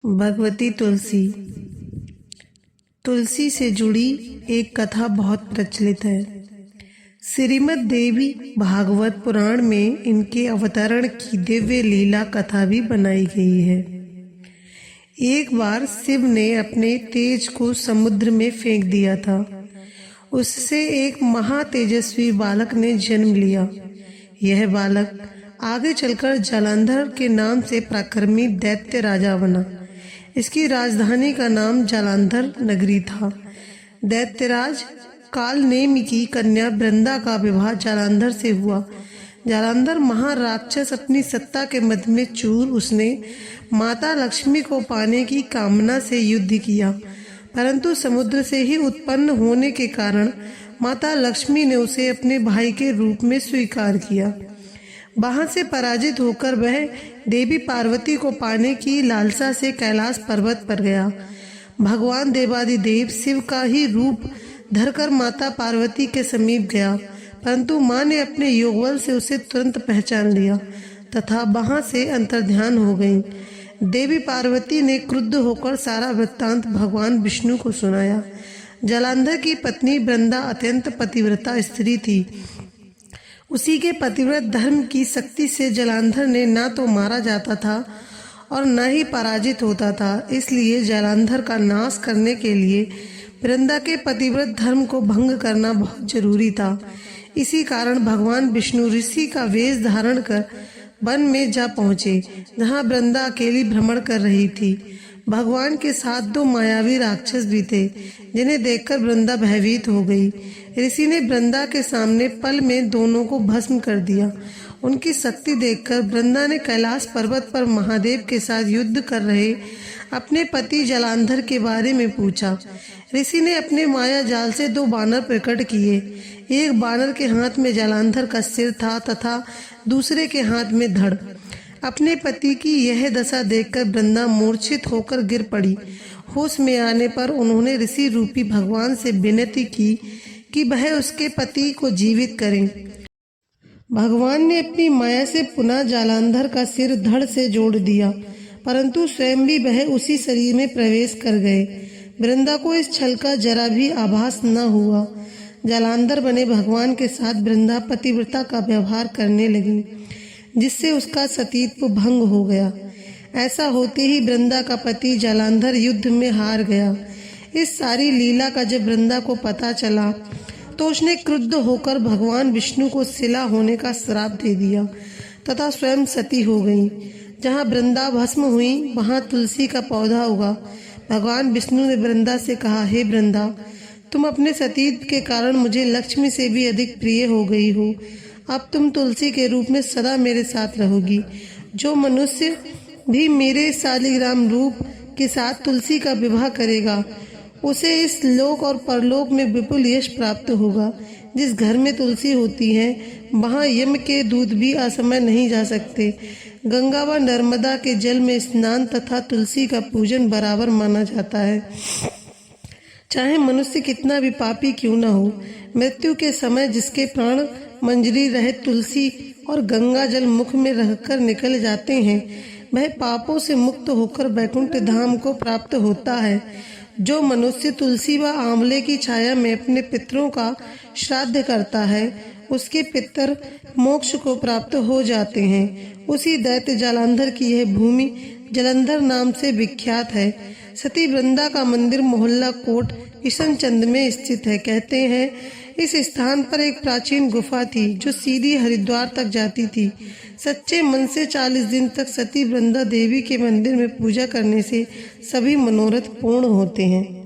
भगवती तुलसी। तुलसी से जुड़ी एक कथा बहुत प्रचलित है। श्रीमद् देवी भागवत पुराण में इनके अवतरण की दिव्य लीला कथा भी बनाई गई है। एक बार शिव ने अपने तेज को समुद्र में फेंक दिया था। उससे एक महातेजस्वी बालक ने जन्म लिया। यह बालक आगे चलकर जालंधर के नाम से पराक्रमी दैत्य राजा बना। इसकी राजधानी का नाम जालंधर नगरी था। दैत्यराज कालनेमि की कन्या वृंदा का विवाह जालंधर से हुआ। जालंधर महाराक्षस अपनी सत्ता के मद में चूर, उसने माता लक्ष्मी को पाने की कामना से युद्ध किया, परंतु समुद्र से ही उत्पन्न होने के कारण माता लक्ष्मी ने उसे अपने भाई के रूप में स्वीकार किया। वहां से पराजित होकर वह देवी पार्वती को पाने की लालसा से कैलाश पर्वत पर गया। भगवान देवादिदेव शिव का ही रूप धरकर माता पार्वती के समीप गया, परंतु मां ने अपने योगबल से उसे तुरंत पहचान लिया तथा वहां से अंतर्ध्यान हो गई। देवी पार्वती ने क्रुद्ध होकर सारा वृत्तांत भगवान विष्णु को सुनाया। जालंधर की पत्नी वृंदा अत्यंत पतिव्रता स्त्री थी। उसी के पतिव्रत धर्म की शक्ति से जालंधर ने ना तो मारा जाता था और न ही पराजित होता था। इसलिए जालंधर का नाश करने के लिए वृंदा के पतिव्रत धर्म को भंग करना बहुत जरूरी था। इसी कारण भगवान विष्णु ऋषि का वेश धारण कर वन में जा पहुँचे, जहाँ वृंदा अकेली भ्रमण कर रही थी। भगवान के साथ दो मायावी राक्षस भी थे, जिन्हें देखकर वृंदा भयभीत हो गई। ऋषि ने वृंदा के सामने पल में दोनों को भस्म कर दिया। उनकी शक्ति देखकर वृंदा ने कैलाश पर्वत पर महादेव के साथ युद्ध कर रहे अपने पति जालंधर के बारे में पूछा। ऋषि ने अपने माया जाल से दो बानर प्रकट किए। एक बानर के हाथ में जालंधर का सिर था तथा दूसरे के हाथ में धड़। अपने पति की यह दशा देखकर वृंदा मूर्छित होकर गिर पड़ी। होश में आने पर उन्होंने ऋषि रूपी भगवान से विनती की कि वह उसके पति को जीवित करें। भगवान ने अपनी माया से पुनः जालंधर का सिर धड़ से जोड़ दिया, परंतु स्वयं भी वह उसी शरीर में प्रवेश कर गए। वृंदा को इस छल का जरा भी आभास न हुआ। जालंधर बने भगवान के साथ वृंदा पतिव्रता का व्यवहार करने लगी, जिससे उसका सतीत्व भंग हो गया। ऐसा होते ही वृंदा का पति जालंधर युद्ध में हार गया। इस सारी लीला का जब वृंदा को पता चला तो उसने क्रुद्ध होकर भगवान विष्णु को शिला होने का श्राप दे दिया तथा स्वयं सती हो गई। जहाँ वृंदा भस्म हुई वहाँ तुलसी का पौधा उगा। भगवान विष्णु ने वृंदा से कहा, हे वृंदा, तुम अपने सतीत्व के कारण मुझे लक्ष्मी से भी अधिक प्रिय हो गई हो। अब तुम तुलसी के रूप में सदा मेरे साथ रहोगी। जो मनुष्य भी मेरे शालिग्राम रूप के साथ तुलसी का विवाह करेगा, उसे इस लोक और परलोक में विपुल यश प्राप्त होगा। जिस घर में तुलसी होती है वहाँ यम के दूत भी असमय नहीं जा सकते। गंगा व नर्मदा के जल में स्नान तथा तुलसी का पूजन बराबर माना जाता है। चाहे मनुष्य कितना भी पापी क्यों न हो, मृत्यु के समय जिसके प्राण मंजरी रहे तुलसी और गंगा जल मुख में रहकर निकल जाते हैं, वह पापों से मुक्त होकर वैकुंठ धाम को प्राप्त होता है। जो मनुष्य तुलसी व आंवले की छाया में अपने पितरों का श्राद्ध करता है, उसके पितर मोक्ष को प्राप्त हो जाते हैं। उसी दैत्य जालंधर की यह भूमि जालंधर नाम से विख्यात है। सती वृंदा का मंदिर मोहल्ला कोट किशनचंद में स्थित है। कहते हैं इस स्थान पर एक प्राचीन गुफा थी जो सीधी हरिद्वार तक जाती थी। सच्चे मन से 40 दिन तक सती वृंदा देवी के मंदिर में पूजा करने से सभी मनोरथ पूर्ण होते हैं।